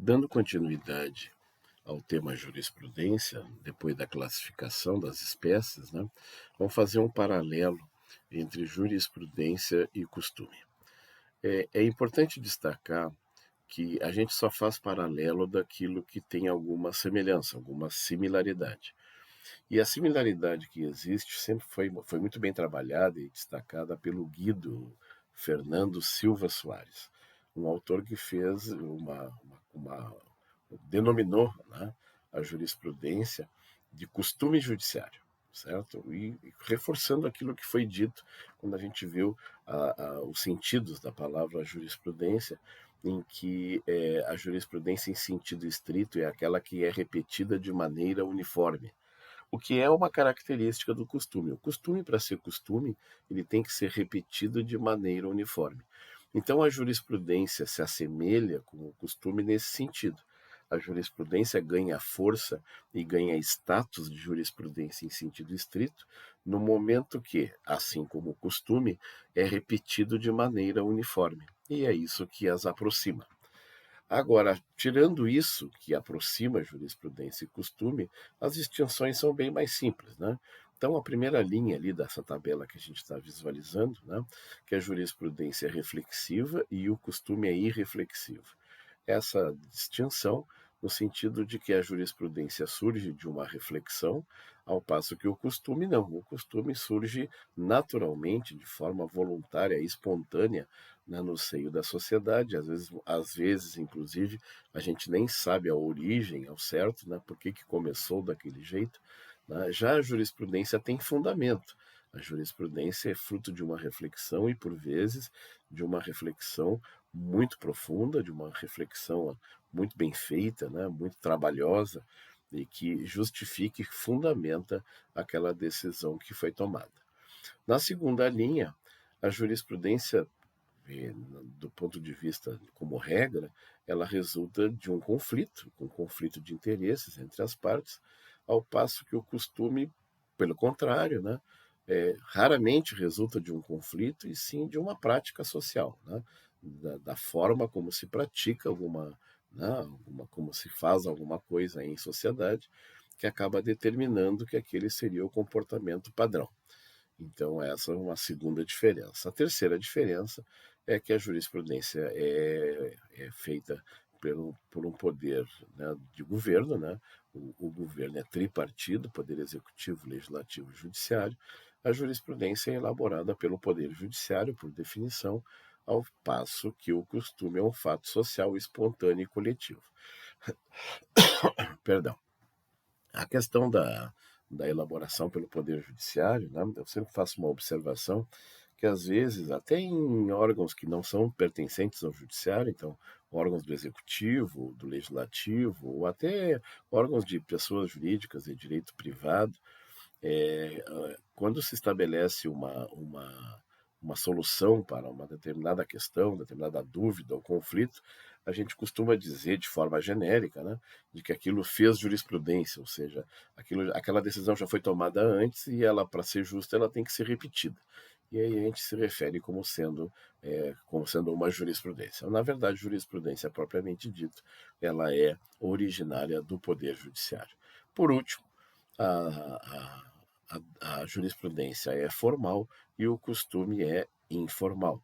Dando continuidade ao tema jurisprudência, depois da classificação das espécies, né, vamos fazer um paralelo entre jurisprudência e costume. É importante destacar que a gente só faz paralelo daquilo que tem alguma semelhança, alguma similaridade. E a similaridade que existe sempre foi muito bem trabalhada e destacada pelo Guido Fernando Silva Soares, um autor que fez denominou, né, a jurisprudência de costume judiciário, certo? E reforçando aquilo que foi dito quando a gente viu os sentidos da palavra jurisprudência, em que a jurisprudência em sentido estrito é aquela que é repetida de maneira uniforme, o que é uma característica do costume. O costume, para ser costume, ele tem que ser repetido de maneira uniforme. Então, a jurisprudência se assemelha com o costume nesse sentido. A jurisprudência ganha força e ganha status de jurisprudência em sentido estrito no momento que, assim como o costume, é repetido de maneira uniforme. E é isso que as aproxima. Agora, tirando isso, que aproxima jurisprudência e costume, as distinções são bem mais simples, né? Então, a primeira linha ali dessa tabela que a gente está visualizando, né, que a jurisprudência é reflexiva e o costume é irreflexivo. Essa distinção no sentido de que a jurisprudência surge de uma reflexão, ao passo que o costume não. O costume surge naturalmente, de forma voluntária, espontânea, né, no seio da sociedade. Às vezes, inclusive, a gente nem sabe a origem ao certo, né, por que começou daquele jeito. Né? Já a jurisprudência tem fundamento. A jurisprudência é fruto de uma reflexão e, por vezes, de uma reflexão muito profunda, de uma reflexão muito bem feita, né, muito trabalhosa, e que justifica e fundamenta aquela decisão que foi tomada. Na segunda linha, a jurisprudência, do ponto de vista como regra, ela resulta de um conflito de interesses entre as partes, ao passo que o costume, pelo contrário, né, raramente resulta de um conflito e sim de uma prática social, né, da forma como se pratica né, como se faz alguma coisa em sociedade, que acaba determinando que aquele seria o comportamento padrão. Então, essa é uma segunda diferença. A terceira diferença é que a jurisprudência é feita por um poder, né, de governo, né? O governo é tripartido, poder executivo, legislativo e judiciário. A jurisprudência é elaborada pelo poder judiciário, por definição, ao passo que o costume é um fato social espontâneo e coletivo. Perdão. A questão da elaboração pelo Poder Judiciário, né, eu sempre faço uma observação que, às vezes, até em órgãos que não são pertencentes ao Judiciário, então, órgãos do Executivo, do Legislativo, ou até órgãos de pessoas jurídicas de direito privado, quando se estabelece uma solução para uma determinada questão, determinada dúvida ou conflito, a gente costuma dizer de forma genérica, né, de que aquilo fez jurisprudência, ou seja, aquela decisão já foi tomada antes e ela, para ser justa, ela tem que ser repetida. E aí a gente se refere como sendo uma jurisprudência. Na verdade, jurisprudência propriamente dito, ela é originária do Poder Judiciário. Por último, a, a jurisprudência é formal e o costume é informal.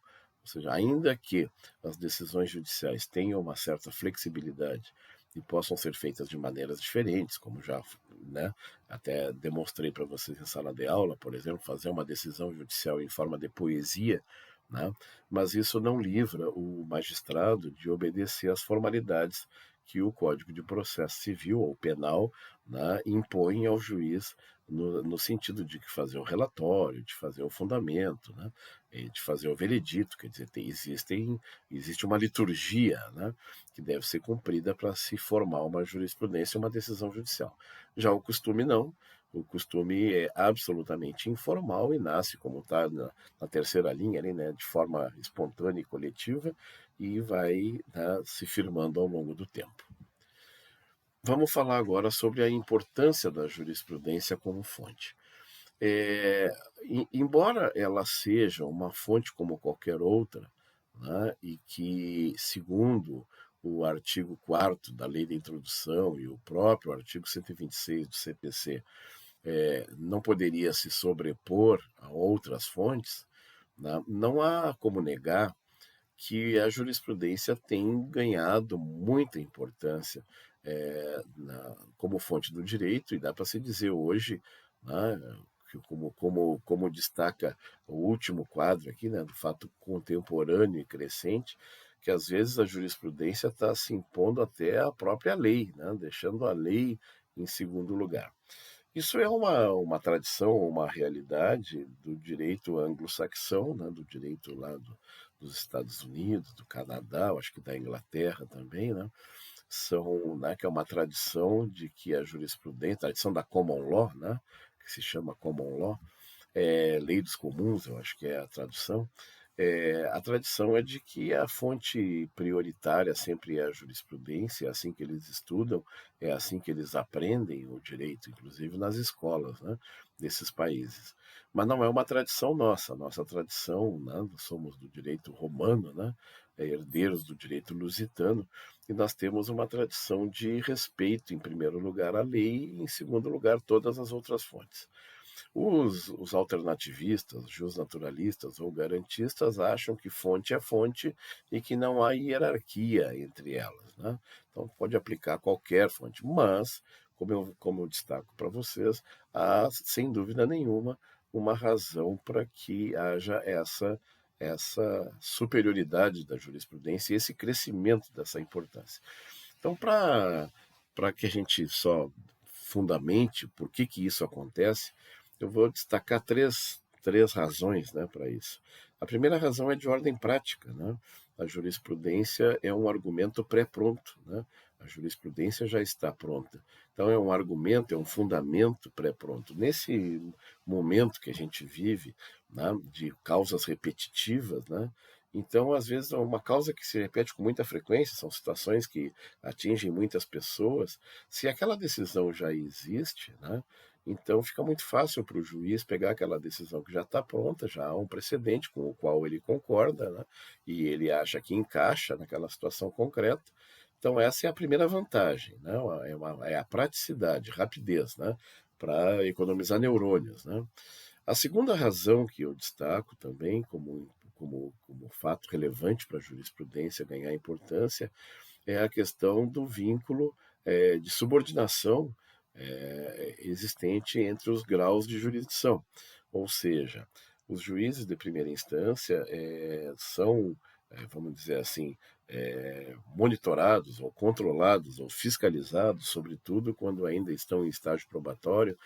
Ou seja, ainda que as decisões judiciais tenham uma certa flexibilidade e possam ser feitas de maneiras diferentes, como já, né, até demonstrei para vocês em sala de aula, por exemplo, fazer uma decisão judicial em forma de poesia, né, mas isso não livra o magistrado de obedecer às formalidades que o Código de Processo Civil ou Penal, né, impõe ao juiz no sentido de fazer o relatório, de fazer o fundamento, né, de fazer o veredito, quer dizer, existe uma liturgia, né, que deve ser cumprida para se formar uma jurisprudência, uma decisão judicial. Já o costume não. O costume é absolutamente informal e nasce, como está na terceira linha, ali, né, de forma espontânea e coletiva, e vai, né, se firmando ao longo do tempo. Vamos falar agora sobre a importância da jurisprudência como fonte. Embora ela seja uma fonte como qualquer outra, né, e que, segundo o artigo 4º da Lei da Introdução e o próprio artigo 126 do CPC não poderia se sobrepor a outras fontes, né? Não há como negar que a jurisprudência tem ganhado muita importância como fonte do direito, e dá para se dizer hoje, né, que como destaca o último quadro aqui, né, do fato contemporâneo e crescente, que às vezes a jurisprudência está se impondo até a própria lei, né, deixando a lei em segundo lugar. Isso é uma tradição, uma realidade do direito anglo-saxão, né, do direito lá dos Estados Unidos, do Canadá, acho que da Inglaterra também, né, né, que é uma tradição de que a jurisprudência, tradição da common law, né, que se chama common law, lei dos comuns, eu acho que é a tradução. A tradição é de que a fonte prioritária sempre é a jurisprudência, é assim que eles estudam, é assim que eles aprendem o direito, inclusive nas escolas, né, desses países. Mas não é uma tradição nossa. Nossa tradição, né, nós somos do direito romano, né, herdeiros do direito lusitano, e nós temos uma tradição de respeito, em primeiro lugar, à lei, e em segundo lugar, todas as outras fontes. Os alternativistas, justnaturalistas ou garantistas acham que fonte é fonte e que não há hierarquia entre elas, né? Então pode aplicar qualquer fonte, mas, como eu destaco para vocês, há, sem dúvida nenhuma, uma razão para que haja essa superioridade da jurisprudência e esse crescimento dessa importância. Então, para que a gente só fundamente por que isso acontece, eu vou destacar três razões, né, para isso. A primeira razão é de ordem prática, né? A jurisprudência é um argumento pré-pronto, né? A jurisprudência já está pronta. Então é um argumento, é um fundamento pré-pronto. Nesse momento que a gente vive, né, de causas repetitivas, né? Então, às vezes, é uma causa que se repete com muita frequência, são situações que atingem muitas pessoas. Se aquela decisão já existe, né, então fica muito fácil para o juiz pegar aquela decisão que já está pronta, já há um precedente com o qual ele concorda, né, e ele acha que encaixa naquela situação concreta. Então, essa é a primeira vantagem, né, é a praticidade, rapidez, né, para economizar neurônios. Né. A segunda razão que eu destaco também como fato relevante para a jurisprudência ganhar importância é a questão do vínculo de subordinação existente entre os graus de jurisdição. Ou seja, os juízes de primeira instância são, vamos dizer assim, monitorados ou controlados ou fiscalizados, sobretudo quando ainda estão em estágio probatório,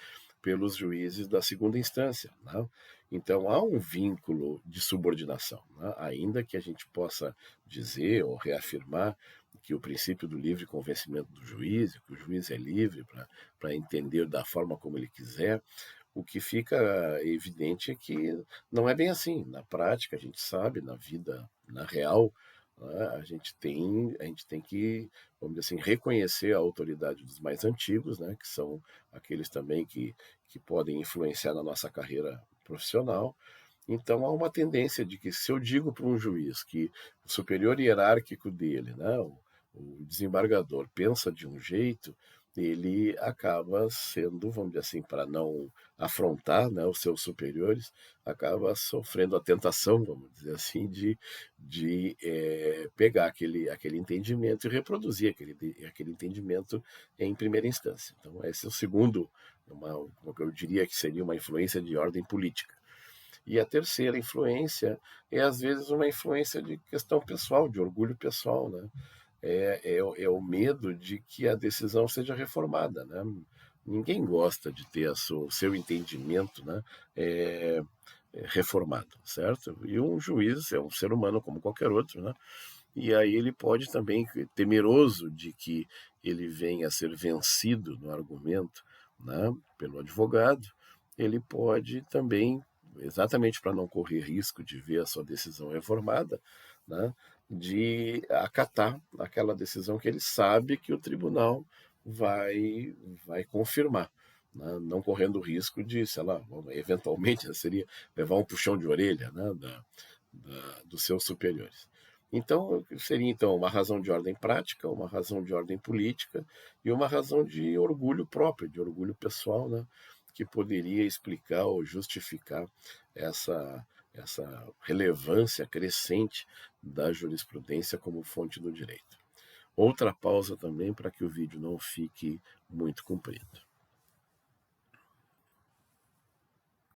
pelos juízes da segunda instância. Né? Então, há um vínculo de subordinação, né? Ainda que a gente possa dizer ou reafirmar que o princípio do livre convencimento do juiz, que o juiz é livre para entender da forma como ele quiser, o que fica evidente é que não é bem assim. Na prática, a gente sabe, na vida, na real, né, a gente tem que, vamos dizer assim, reconhecer a autoridade dos mais antigos, né, que são aqueles também que podem influenciar na nossa carreira profissional. Então há uma tendência de que se eu digo para um juiz que o superior hierárquico dele, né, o desembargador, pensa de um jeito, ele acaba sendo, vamos dizer assim, para não afrontar, né, os seus superiores, acaba sofrendo a tentação, vamos dizer assim, de pegar aquele entendimento e reproduzir aquele entendimento em primeira instância. Então, esse é o segundo, eu diria que seria uma influência de ordem política. E a terceira influência é, às vezes, uma influência de questão pessoal, de orgulho pessoal, né? É o medo de que a decisão seja reformada, né? Ninguém gosta de ter o seu entendimento, né, é, reformado, certo? E um juiz é um ser humano como qualquer outro, né? E aí ele pode também, temeroso de que ele venha a ser vencido no argumento, né, pelo advogado, ele pode também, exatamente para não correr risco de ver a sua decisão reformada, né, de acatar aquela decisão que ele sabe que o tribunal vai confirmar, né, não correndo o risco de, sei lá, eventualmente seria levar um puxão de orelha, né, dos seus superiores. Então, seria então uma razão de ordem prática, uma razão de ordem política e uma razão de orgulho próprio, de orgulho pessoal, né, que poderia explicar ou justificar essa relevância crescente da jurisprudência como fonte do direito. Outra pausa também para que o vídeo não fique muito comprido.